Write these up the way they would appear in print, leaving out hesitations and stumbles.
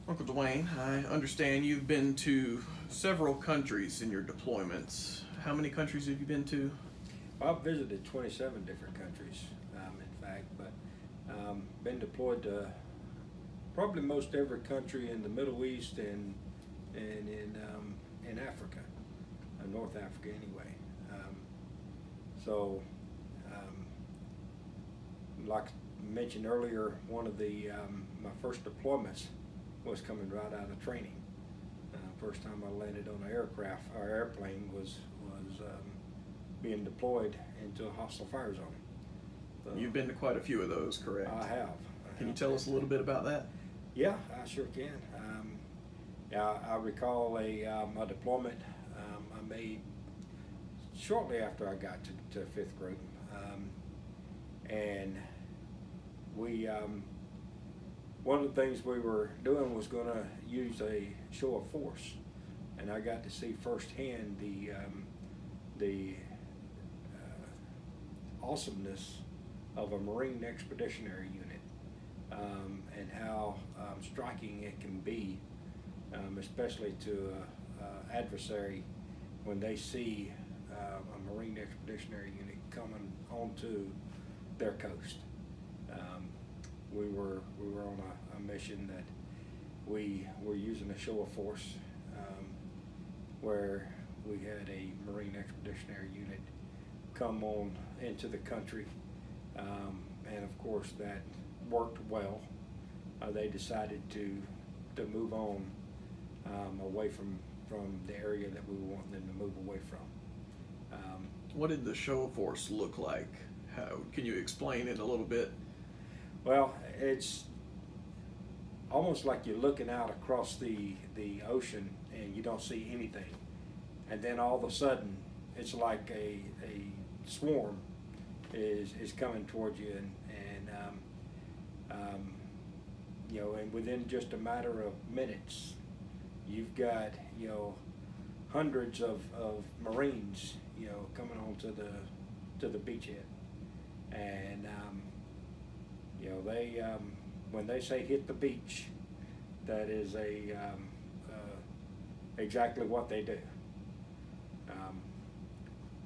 Uncle Dwayne, I understand you've been to several countries in your deployments. How many countries have you been to? I've visited 27 different countries, in fact, but been deployed to probably most every country in the Middle East and in Africa, North Africa anyway. So, like I mentioned earlier, one of the my first deployments was coming right out of training. First time I landed on an aircraft, our airplane was being deployed into a hostile fire zone. So, You've been to quite a few of those, correct? I have. Can you tell us a little bit about that? Yeah, I sure can. Yeah, I recall a deployment I made shortly after I got to fifth grade, and we one of the things we were doing was going to use a show of force, and I got to see firsthand the awesomeness of a Marine Expeditionary Unit, and how striking it can be, especially to an adversary when they see a Marine Expeditionary Unit coming onto their coast. We were on a mission that we were using a show of force, where we had a Marine Expeditionary Unit come on into the country, and of course that worked well. They decided to move on away from the area that we were wanting them to move away from. What did the show of force look like? Can you explain it a little bit? Well, it's almost like you're looking out across the ocean and you don't see anything, and then all of a sudden it's like a swarm is coming towards you, and you know, and within just a matter of minutes, you've got, you know, hundreds of Marines, you know, coming onto the beachhead, and you know, they when they say hit the beach, that is exactly what they do.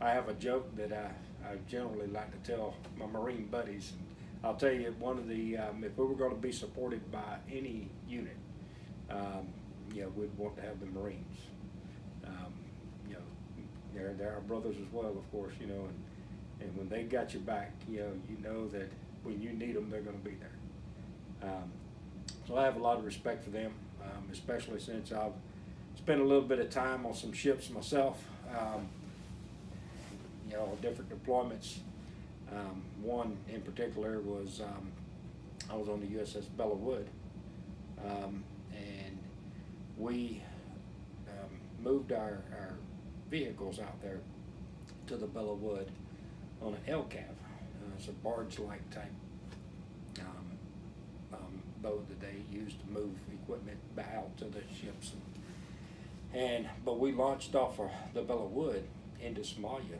I have a joke that I generally like to tell my Marine buddies, and I'll tell you, one of the if we were going to be supported by any unit, you know, we'd want to have the Marines. You know, they're our brothers as well, of course, you know, and when they got your back, you know that when you need them, they're going to be there. So I have a lot of respect for them, especially since I've spent a little bit of time on some ships myself, you know, different deployments. One in particular was, I was on the USS Bella Wood, and we moved our vehicles out there to the Bella Wood on an LCAV. It's a barge-like type boat that they used to move equipment back out to the ships. But we launched off of the Bella Wood into Somalia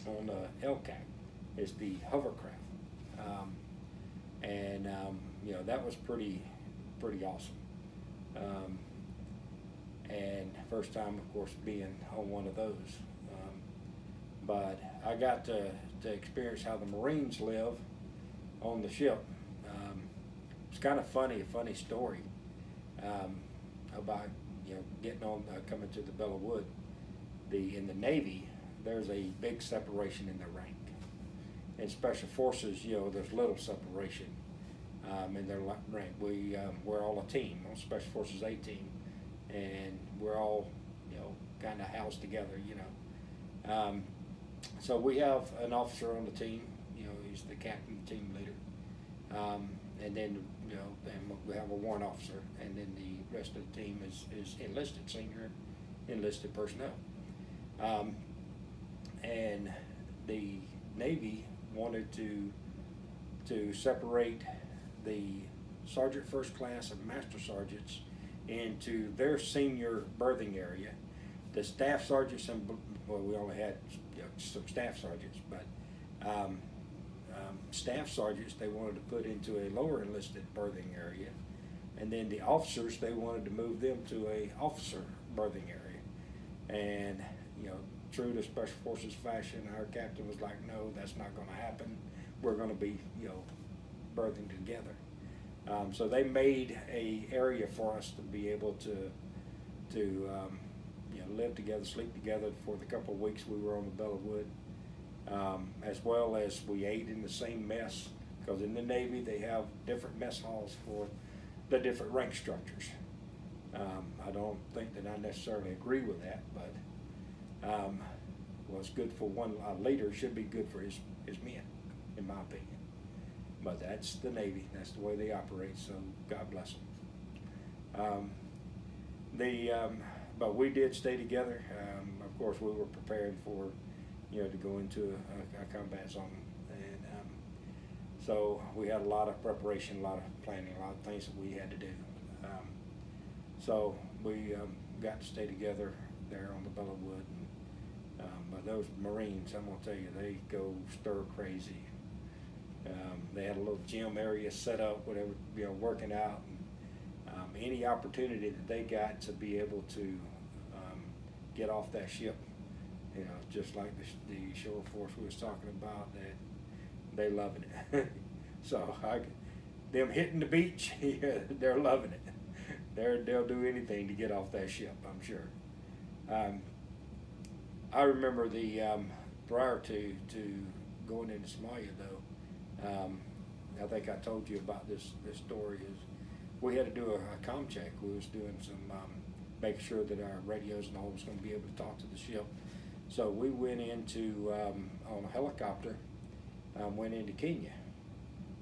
on the LCAV. It's the hovercraft, you know, that was pretty awesome. And first time, of course, being on one of those. But I got to experience how the Marines live on the ship. It's kind of funny, a funny story about, you know, getting on, coming to the Bella Wood. In the Navy, there's a big separation in the rank. In Special Forces, you know, there's little separation in their rank. We're all a team on Special Forces A team, and we're all, you know, kind of housed together, you know. So we have an officer on the team, you know, he's the captain, team leader, and then, you know, and we have a warrant officer, and then the rest of the team is enlisted, senior enlisted personnel. And the Navy wanted to separate the Sergeant First Class and Master Sergeants into their senior berthing area. The Staff Sergeants, and well, we only had, you know, some Staff Sergeants, but Staff Sergeants they wanted to put into a lower enlisted berthing area, And then the officers, they wanted to move them to a officer berthing area. And, you know, true to Special Forces fashion, our captain was like, no, that's not going to happen. We're going to be, you know, berthing together. So they made a area for us to be able to you know, live together, sleep together for the couple of weeks we were on the Wood, as well as we ate in the same mess, because in the Navy they have different mess halls for the different rank structures. I don't think that I necessarily agree with that, but what's good for one leader should be good for his men, in my opinion. But that's the Navy. That's the way they operate. So God bless them. But we did stay together. Of course, we were preparing for, you know, to go into a combat zone, and so we had a lot of preparation, a lot of planning, a lot of things that we had to do. So we got to stay together there on the Wood. But those Marines, I'm gonna tell you, they go stir crazy. They had a little gym area set up where they were, you know, working out. And, any opportunity that they got to be able to get off that ship, you know, just like the shore force we was talking about, that they loving it. So them hitting the beach, yeah, they're loving it. They'll do anything to get off that ship, I'm sure. I remember prior to going into Somalia, though, I think I told you about this story, is we had to do a comm check. We was doing some making sure that our radios and all was going to be able to talk to the ship. So we went into on a helicopter, went into Kenya,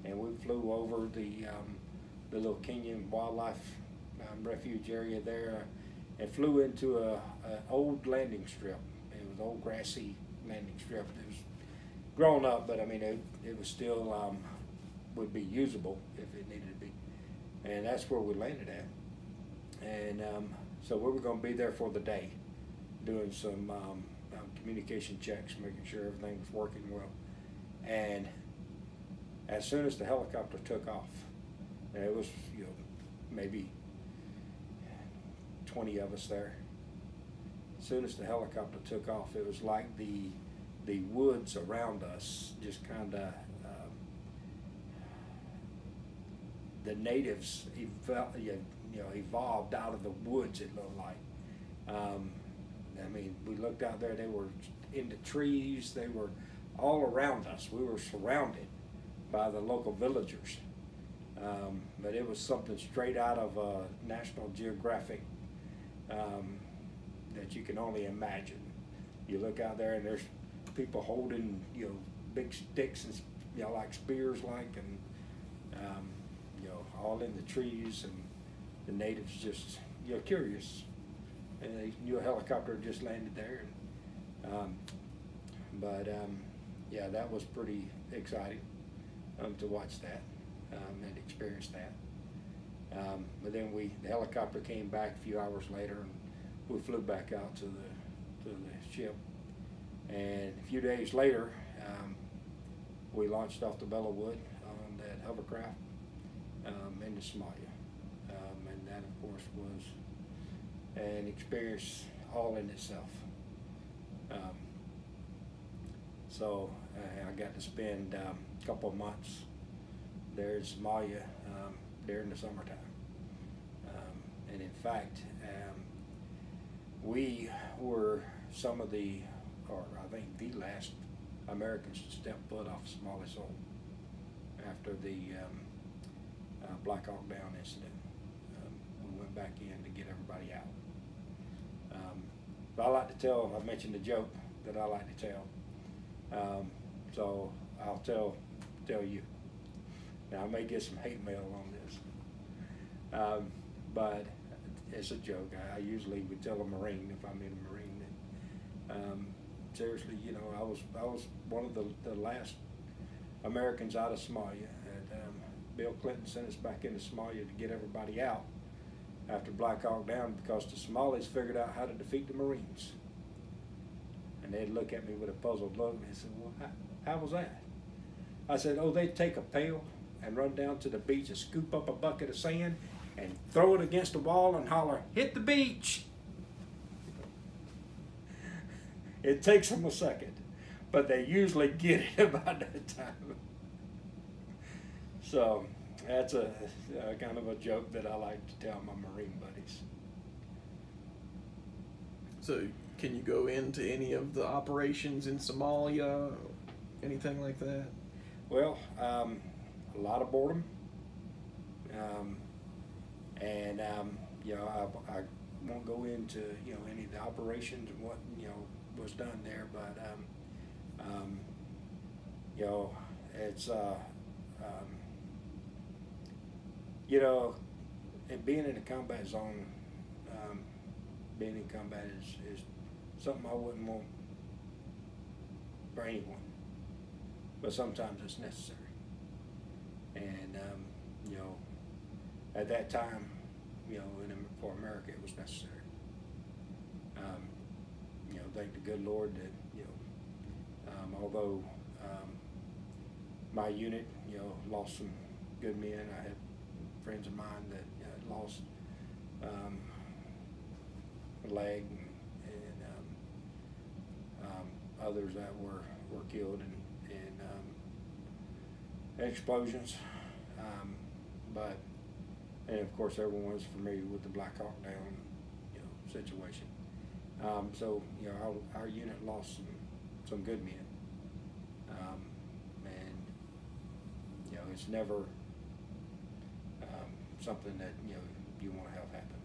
and we flew over the little Kenyan wildlife refuge area there, and flew into an old landing strip. It was an old grassy landing strip. It was grown up, but I mean it was still would be usable if it needed to be, and that's where we landed at. And so we were going to be there for the day, doing some communication checks, making sure everything was working well. And as soon as the helicopter took off, and it was, you know, maybe 20 of us there. As soon as the helicopter took off, it was like the woods around us just kind of, the natives evolved out of the woods, it looked like. I mean, we looked out there, they were in the trees, they were all around us. We were surrounded by the local villagers. But it was something straight out of National Geographic that you can only imagine. You look out there and there's people holding, you know, big sticks and, you know, like spears, like, and you know, all in the trees, and the natives just, you know, curious, and they knew a helicopter just landed there. And, yeah, that was pretty exciting to watch that and experience that. But then the helicopter came back a few hours later, and we flew back out to the ship. And a few days later, we launched off the Wood on that hovercraft into Somalia. And that, of course, was an experience all in itself. So I got to spend a couple of months there in Somalia during the summertime. And in fact, we were some of the, or I think the last Americans to step foot off Somali soil after the Black Hawk Down incident. We went back in to get everybody out. But I like to tell, I mentioned the joke that I like to tell. So I'll tell you. Now I may get some hate mail on this, but it's a joke. I usually would tell a Marine, if I meet a Marine, that seriously, you know, I was one of the last Americans out of Somalia. And Bill Clinton sent us back into Somalia to get everybody out after Black Hawk Down, because the Somalis figured out how to defeat the Marines. And they'd look at me with a puzzled look, and they said, well, how was that? I said, oh, they'd take a pail and run down to the beach and scoop up a bucket of sand and throw it against the wall and holler, "Hit the beach!" It takes them a second, but they usually get it about that time. So that's a kind of a joke that I like to tell my Marine buddies. So can you go into any of the operations in Somalia, anything like that? Well, a lot of boredom. You know, I won't go into, you know, any of the operations and what, you know, was done there, but you know, it's you know, and being in a combat zone, being in combat is something I wouldn't want for anyone, but sometimes it's necessary. And you know, at that time, you know, for America, it was necessary. You know, thank the good Lord that, you know, although my unit, you know, lost some good men, I had friends of mine that lost a leg, and others that were killed in explosions. And of course, everyone is familiar with the Black Hawk Down, you know, situation. So, you know, our unit lost some good men, and you know, it's never something that, you know, you want to have happen.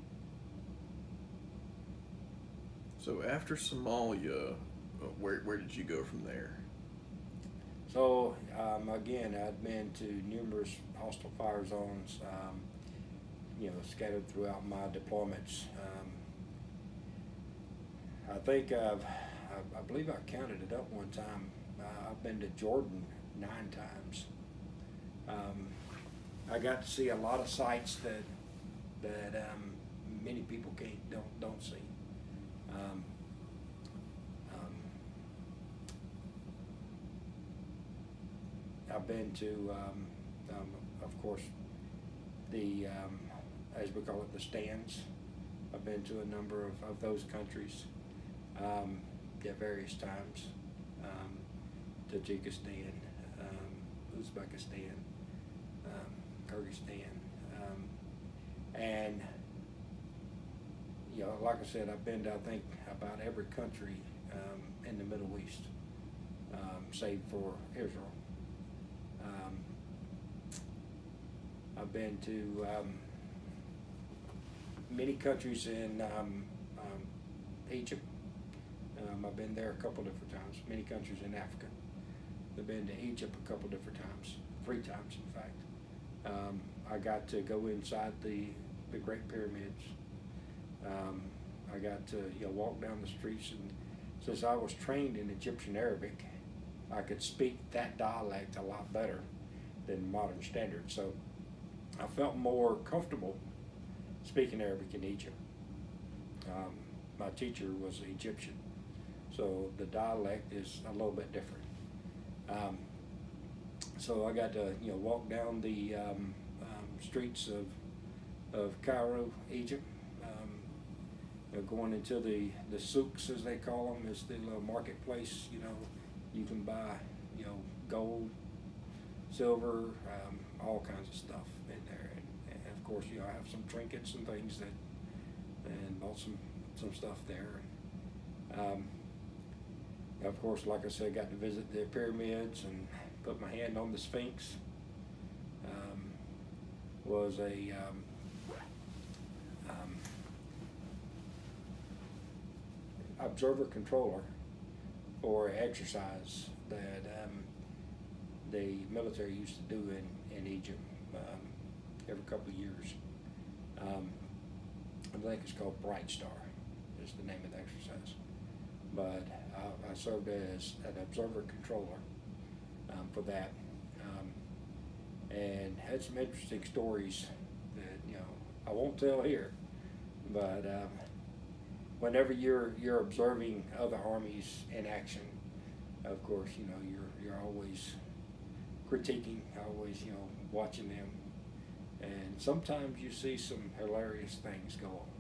So after Somalia, where did you go from there? So again, I'd been to numerous hostile fire zones, you know, scattered throughout my deployments. I think I believe I counted it up one time. I've been to Jordan 9 times. I got to see a lot of sites that many people don't see. I've been to, of course, the as we call it, the stands. I've been to a number of those countries at various times. Tajikistan, Uzbekistan, Kyrgyzstan, and you know, like I said, I've been to, I think, about every country in the Middle East, save for Israel. I've been to many countries in Egypt. I've been there a couple different times. Many countries in Africa. I've been to Egypt a couple different times, 3 times in fact. I got to go inside the Great Pyramids. I got to, you know, walk down the streets, and since I was trained in Egyptian Arabic, I could speak that dialect a lot better than modern standard. So I felt more comfortable speaking Arabic in Egypt. My teacher was Egyptian, so the dialect is a little bit different. So I got to, you know, walk down the streets of Cairo, Egypt. You know, going into the souks, as they call them, is the little marketplace. You know, you can buy, you know, gold, silver, all kinds of stuff in there, and of course, you know, I have some trinkets and things and bought some stuff there. Of course, like I said, got to visit the pyramids and put my hand on the Sphinx. Was a observer controller for exercise that the military used to do in Egypt every couple of years. I think it's called Bright Star is the name of the exercise. But I served as an observer controller for that, and had some interesting stories that, you know, I won't tell here. But whenever you're observing other armies in action, of course, you know, you're always critiquing, always, you know, watching them, And sometimes you see some hilarious things go on.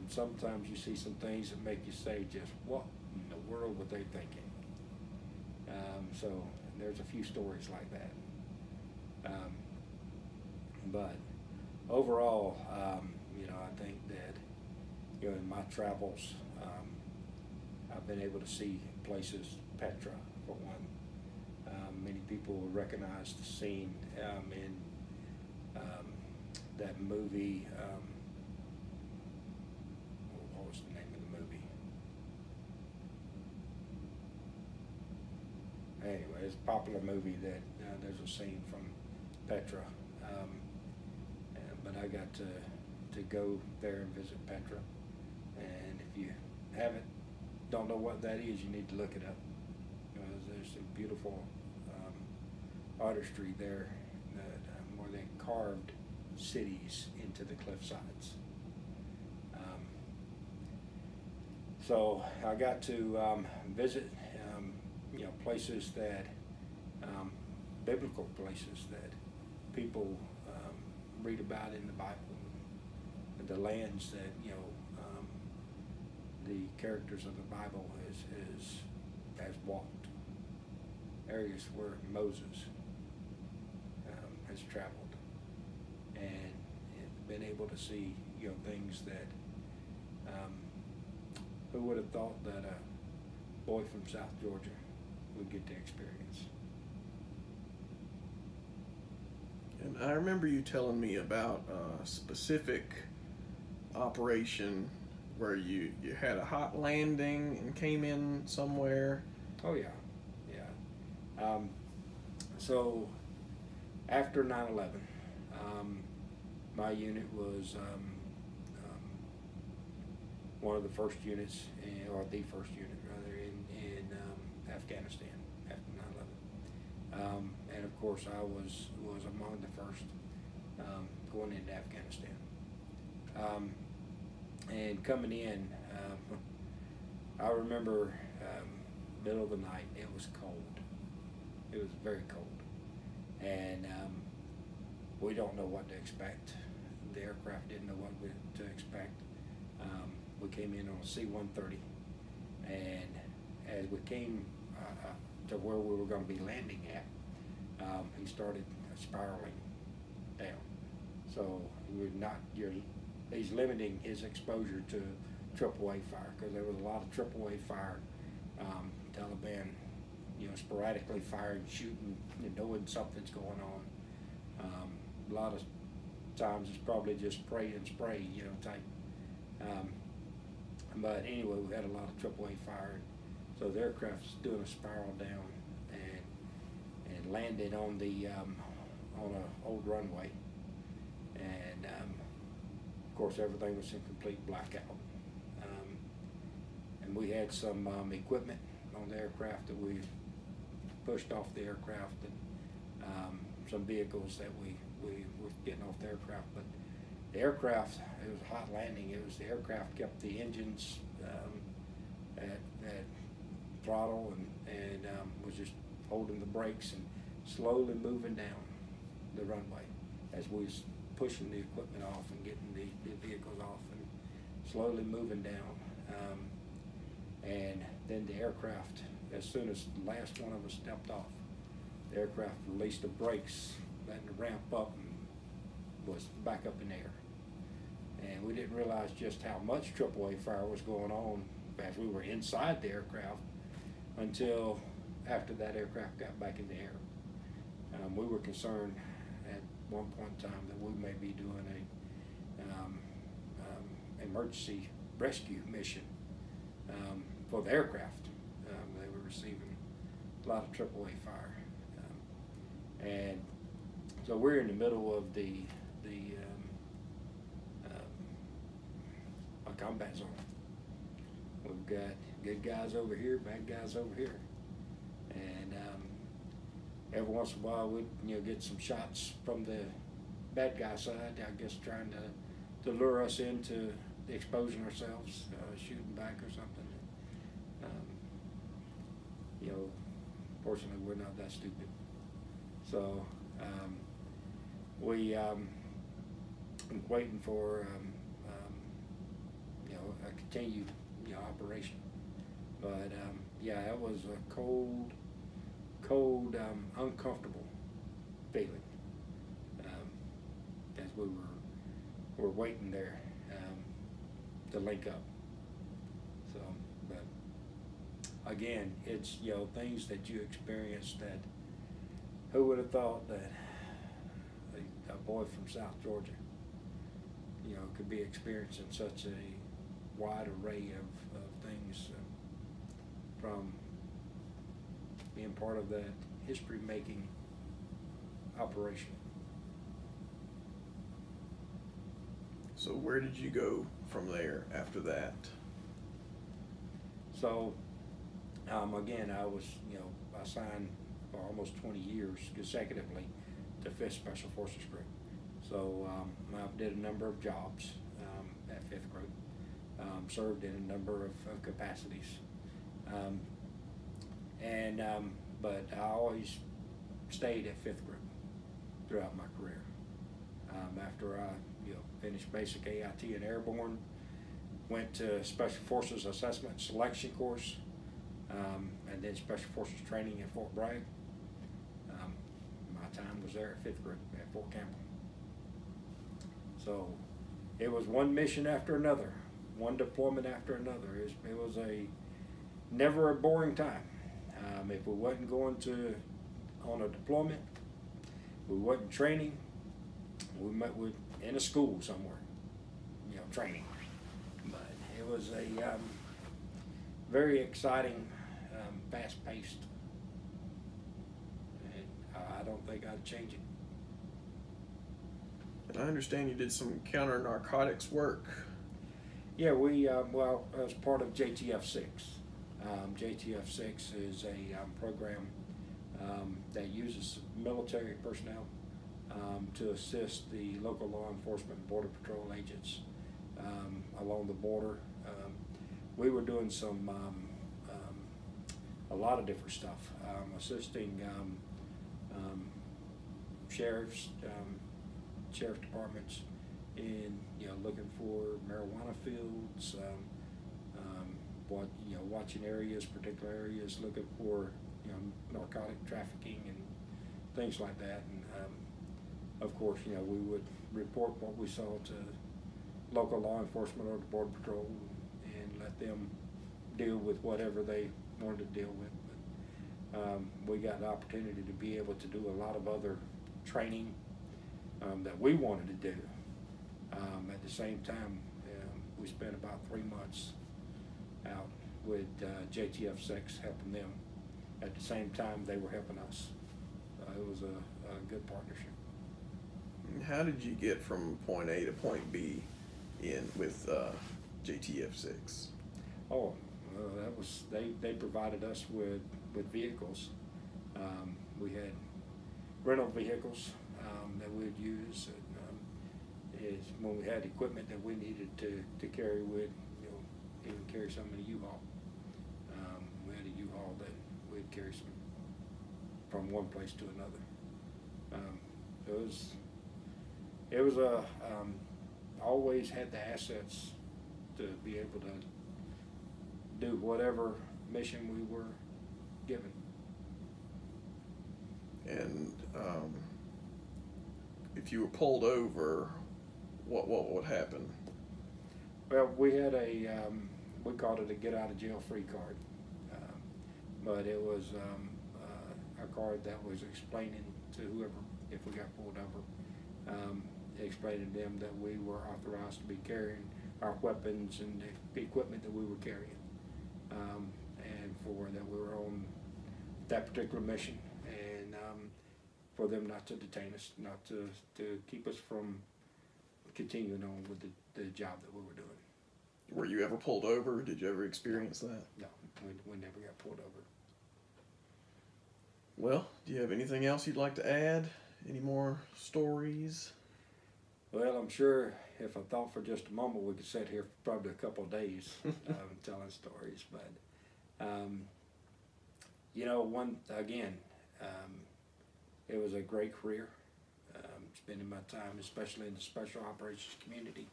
Sometimes you see some things that make you say, just what in the world were they thinking? So there's a few stories like that. But overall, you know, I think that, you know, in my travels, I've been able to see places, Petra for one. Many people will recognize the scene in that movie. What was the name of the movie? Anyway, it's a popular movie that there's a scene from Petra. But I got to go there and visit Petra. And if you don't know what that is, you need to look it up. There's some beautiful artistry there where they carved cities into the cliff sides. So I got to visit you know, places that biblical places that people read about in the Bible, and the lands that, you know, the characters of the Bible has walked, areas where Moses has traveled, and been able to see, you know, things that who would have thought that a boy from South Georgia would get to experience. And I remember you telling me about a specific operation where you had a hot landing and came in somewhere. Oh yeah, yeah. So after 9/11, my unit was one of the first units, or the first unit rather, in Afghanistan after 9/11. And of course I was among the first going into Afghanistan. And coming in, I remember middle of the night, it was cold. It was very cold. And we don't know what to expect. The aircraft didn't know what to expect. We came in on a C-130, and as we came to where we were going to be landing at, he started spiraling down. So he's limiting his exposure to AAA fire, because there was a lot of AAA fire. Taliban, you know, sporadically firing, shooting, and knowing something's going on. A lot of times it's probably just pray and spray, you know, type. But anyway, we had a lot of AAA fire, so the aircraft's doing a spiral down and landed on the on an old runway, and of course everything was in complete blackout. And we had some equipment on the aircraft that we pushed off the aircraft, and some vehicles that we were getting off the aircraft. But the aircraft, it was a hot landing. It was the aircraft kept the engines at throttle and was just holding the brakes and slowly moving down the runway as we was pushing the equipment off and getting the vehicles off and slowly moving down. And then the aircraft, as soon as the last one of us stepped off, the aircraft released the brakes, letting the ramp up, and was back up in the air. And we didn't realize just how much AAA fire was going on as we were inside the aircraft until after that aircraft got back in the air. We were concerned at one point in time that we may be doing a emergency rescue mission for the aircraft. They were receiving a lot of AAA fire, and so we're in the middle of the a combat zone. We've got good guys over here, bad guys over here, and every once in a while we'd get some shots from the bad guy side, I guess, trying to lure us into exposing ourselves, shooting back or something. Fortunately we're not that stupid. So we waiting for you know, a continued, you know, operation. But yeah, it was a cold, uncomfortable feeling as we were waiting there to link up. So, but again, it's, you know, things that you experience that who would have thought that a boy from South Georgia, you know, could be experiencing such a wide array of things from being part of that history-making operation. So where did you go from there after that? So, again, I was, you know, assigned for almost 20 years consecutively to 5th Special Forces Group. So I did a number of jobs at 5th Group, served in a number of capacities. But I always stayed at 5th Group throughout my career. After I, you know, finished basic AIT and airborne, went to Special Forces Assessment and Selection course, and then Special Forces training at Fort Bragg. My time was there at 5th Group at Fort Campbell. So it was one mission after another, one deployment after another. It was never a boring time. If we wasn't going on a deployment, we wasn't training, we met in a school somewhere, you know, training. But it was a very exciting, fast-paced, and I don't think I'd change it. And I understand you did some counter-narcotics work. Yeah, we, well, as part of JTF 6. JTF 6 is a program that uses military personnel to assist the local law enforcement and border patrol agents along the border. We were doing a lot of different stuff, assisting sheriff departments in, you know, looking for marijuana fields, watching areas, particular areas, looking for, you know, narcotic trafficking and things like that. And of course, you know, we would report what we saw to local law enforcement or the border patrol and let them deal with whatever they wanted to deal with. But we got the opportunity to be able to do a lot of other training that we wanted to do. At the same time, we spent about 3 months out with JTF 6 helping them. At the same time, they were helping us. It was a good partnership. How did you get from point A to point B with JTF 6? Oh, that was they provided us with vehicles. We had rental vehicles that we'd use. When we had equipment that we needed to carry with, you know, even carry some in a U-Haul. We had a U-Haul that we'd carry some from one place to another. It was always had the assets to be able to do whatever mission we were given. And if you were pulled over, what would happen? Well, we had we called it a get out of jail free card, but it was a card that was explaining to whoever, if we got pulled over, explaining to them that we were authorized to be carrying our weapons and the equipment that we were carrying, and for that we were on that particular mission, and for them not to detain us, not to keep us from continuing on with the job that we were doing. Were you ever pulled over? Did you ever experience that? No, we never got pulled over. Well, do you have anything else you'd like to add? Any more stories? Well, I'm sure if I thought for just a moment, we could sit here for probably a couple of days telling stories. But, you know, it was a great career. spending my time, especially in the special operations community.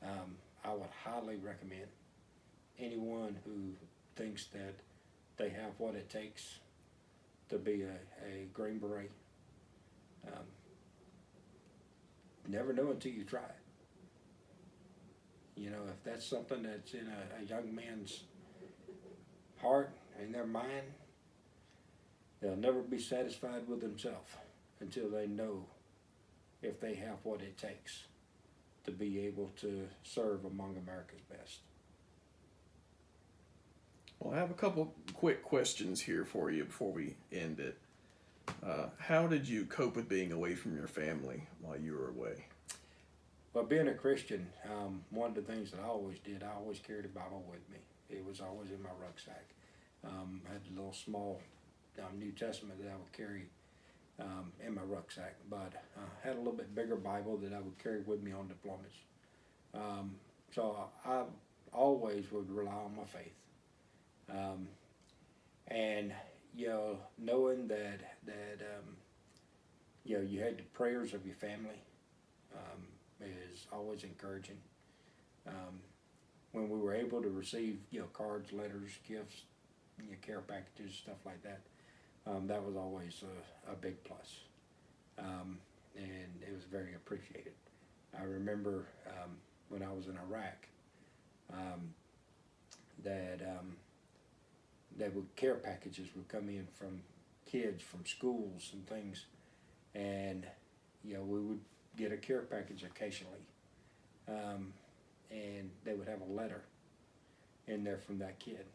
I would highly recommend anyone who thinks that they have what it takes to be a Green Beret. Never know until you try it. You know, if that's something that's in a young man's heart and their mind, they'll never be satisfied with themselves until they know if they have what it takes to be able to serve among America's best. Well, I have a couple quick questions here for you before we end it. How did you cope with being away from your family while you were away? Well, being a Christian, one of the things that I always did, I always carried a Bible with me. It was always in my rucksack. I had a little small New Testament that I would carry in my rucksack, but I had a little bit bigger Bible that I would carry with me on deployments. So I always would rely on my faith. And, you know, knowing that you know, you had the prayers of your family is always encouraging. When we were able to receive, you know, cards, letters, gifts, you know, care packages, stuff like that, that was always a big plus. And it was very appreciated. I remember when I was in Iraq that care packages would come in from kids from schools and things, and you know, we would get a care package occasionally, and they would have a letter in there from that kid.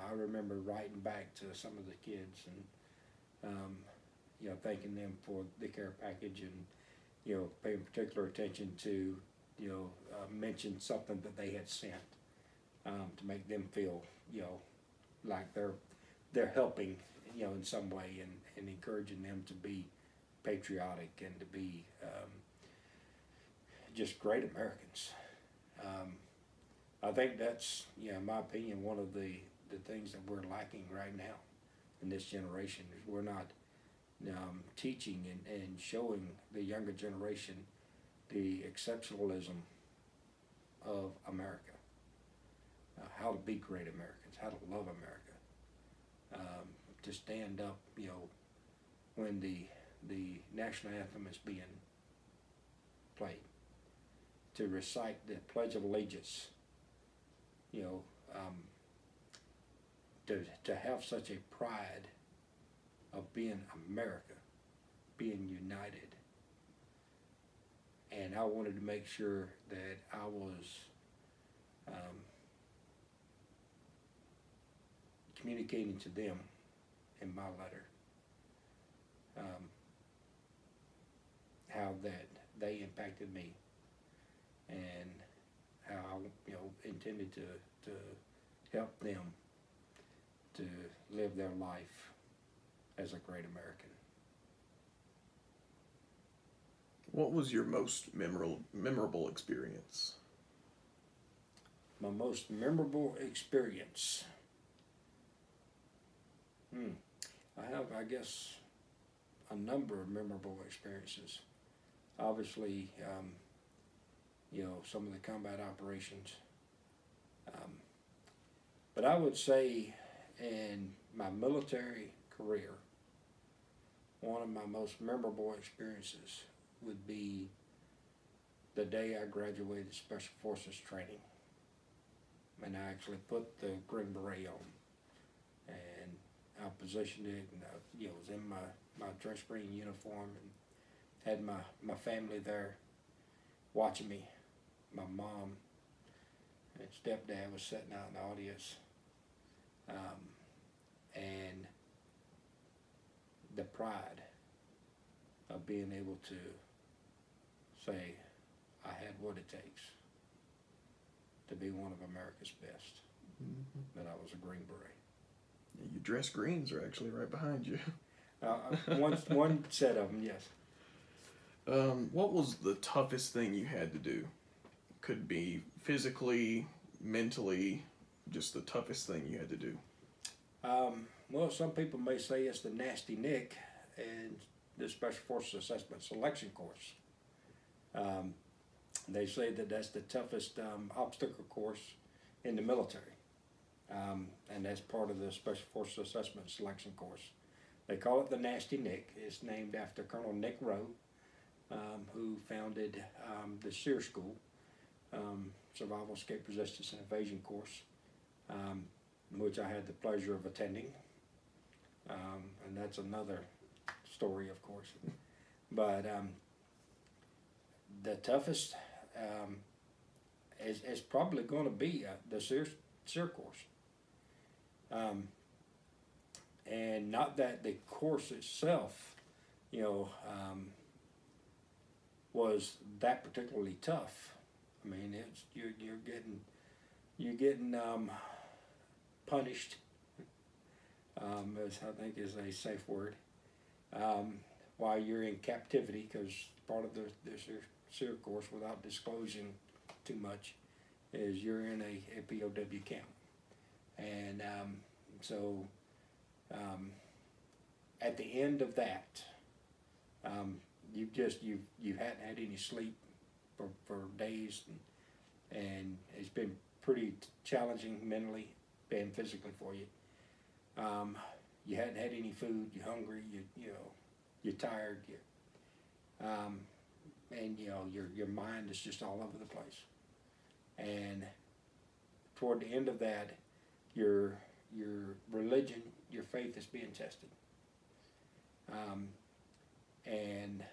I remember writing back to some of the kids and you know, thanking them for the care package, and you know, paying particular attention to, you know, mention something that they had sent to make them feel, you know, like they're helping, you know, in some way, and encouraging them to be patriotic and to be just great Americans. I think that's, you know, in my opinion, one of the things that we're lacking right now in this generation is we're not teaching and showing the younger generation the exceptionalism of America, how to be great Americans, how to love America, to stand up, you know, when the national anthem is being played, to recite the Pledge of Allegiance, you know, to have such a pride of being America, being united. And I wanted to make sure that I was communicating to them in my letter how that they impacted me, and how I, you know, intended to help them to live their life as a great American. What was your most memorable experience? My most memorable experience. I have, I guess, a number of memorable experiences. Obviously, you know, some of the combat operations. But I would say in my military career, one of my most memorable experiences would be the day I graduated Special Forces training. And I actually put the Green Beret on, and I positioned it, and you know, was in my dress green uniform, and had my family there watching me. My mom and stepdad was sitting out in the audience, and the pride of being able to say I had what it takes to be one of America's best, that I was a Green Beret. Yeah, your dress greens are actually right behind you. One set of them, yes. What was the toughest thing you had to do? Could be physically, mentally, just the toughest thing you had to do. Well, some people may say it's the nasty Nick, and the Special Forces Assessment Selection Course. They say that that's the toughest obstacle course in the military, and that's part of the Special Forces Assessment Selection Course. They call it the Nasty Nick. It's named after Colonel Nick Rowe, who founded the SEER School, Survival, Escape, Resistance, and Evasion course, which I had the pleasure of attending. And that's another story, of course. But the toughest is probably going to be the SEER course. And not that the course itself, you know, was that particularly tough. I mean, it's you're getting punished. As I think is a safe word. While you're in captivity, because part of the SEER course, without disclosing too much, is you're in a POW camp, and so at the end of that, you hadn't had any sleep for days, and it's been pretty challenging mentally and physically for you. You hadn't had any food. You're hungry. You're tired. And you know your mind is just all over the place. And toward the end of that, your religion, your faith is being tested. And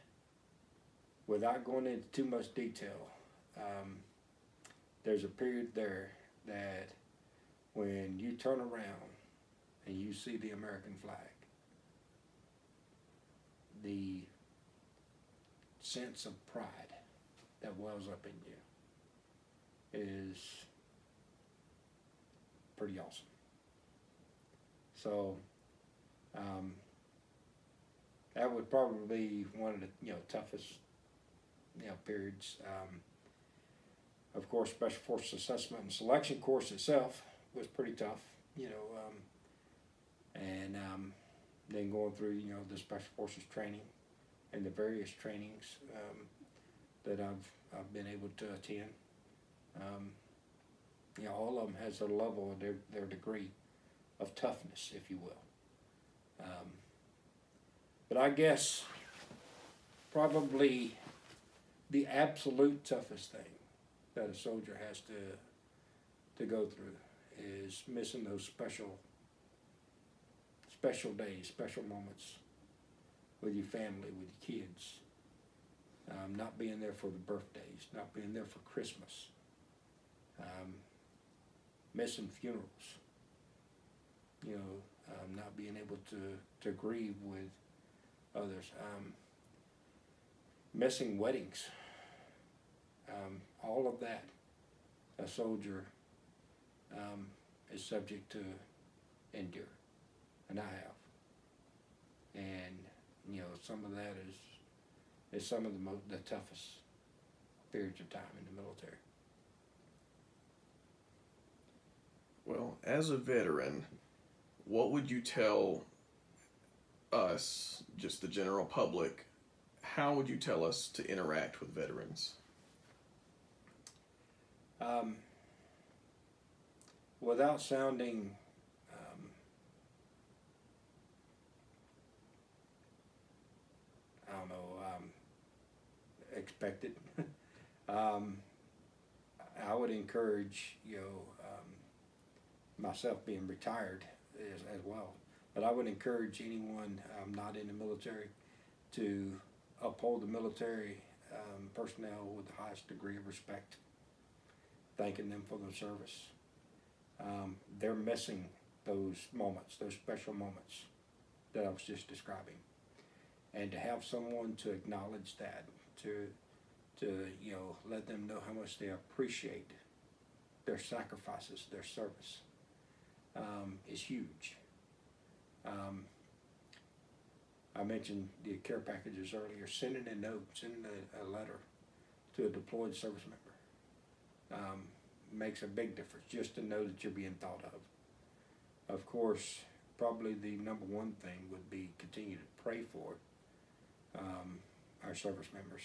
without going into too much detail, there's a period there that when you turn around and you see the American flag, the sense of pride that wells up in you is pretty awesome. So that would probably be one of the toughest periods. Of course, Special Forces Assessment and Selection course itself was pretty tough, and then going through the Special Forces training and the various trainings that I've been able to attend. All of them has a level of their degree of toughness, if you will. But I guess probably the absolute toughest thing that a soldier has to go through is missing those special days, special moments with your family, with your kids, not being there for the birthdays, not being there for Christmas, missing funerals, not being able to grieve with others, missing weddings, all of that a soldier is subject to endure, and I have. And some of that is some of the toughest periods of time in the military. Well, as a veteran, what would you tell us, just the general public, how would you tell us to interact with veterans? Without sounding I don't know, expected, I would encourage, myself being retired as well, but I would encourage anyone not in the military to uphold the military personnel with the highest degree of respect, thanking them for their service. They're missing those moments, those special moments that I was just describing. And to have someone to acknowledge that, to let them know how much they appreciate their sacrifices, their service, is huge. I mentioned the care packages earlier. Sending a note, sending a letter to a deployed service member makes a big difference, just to know that you're being thought of. Of course, probably the number one thing would be continue to pray for our service members.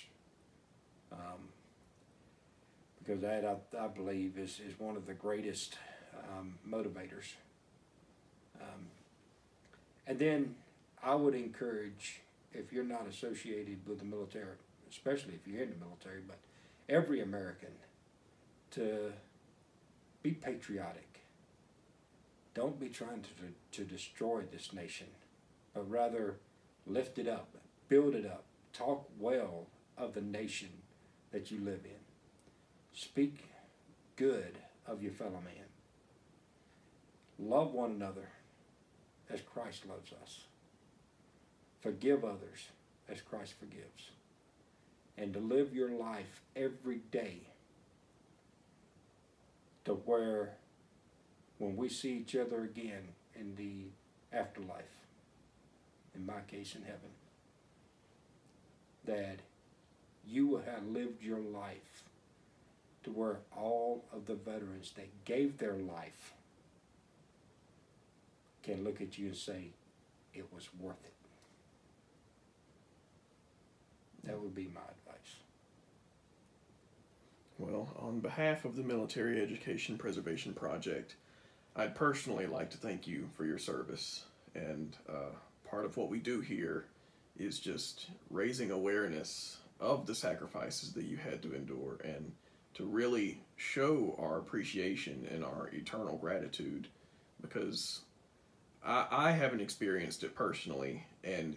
Because that, I believe, is one of the greatest motivators. And then I would encourage, if you're not associated with the military, especially if you're in the military, but every American, to be patriotic. Don't be trying to destroy this nation, but rather lift it up, build it up, talk well of the nation that you live in. Speak good of your fellow man. Love one another as Christ loves us. Forgive others as Christ forgives. And to live your life every day to where when we see each other again in the afterlife, in my case in heaven, that you will have lived your life to where all of the veterans that gave their life can look at you and say, it was worth it. That would be my advice. Well, on behalf of the Military Education Preservation Project, I'd personally like to thank you for your service. And part of what we do here is just raising awareness of the sacrifices that you had to endure and to really show our appreciation and our eternal gratitude, because I haven't experienced it personally, and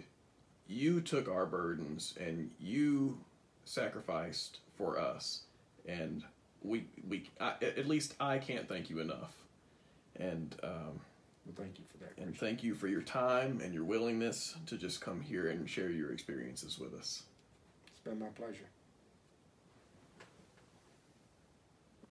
you took our burdens and you sacrificed for us, and at least I can't thank you enough. And well, thank you for that. And thank you for your time and your willingness to just come here and share your experiences with us. It's been my pleasure.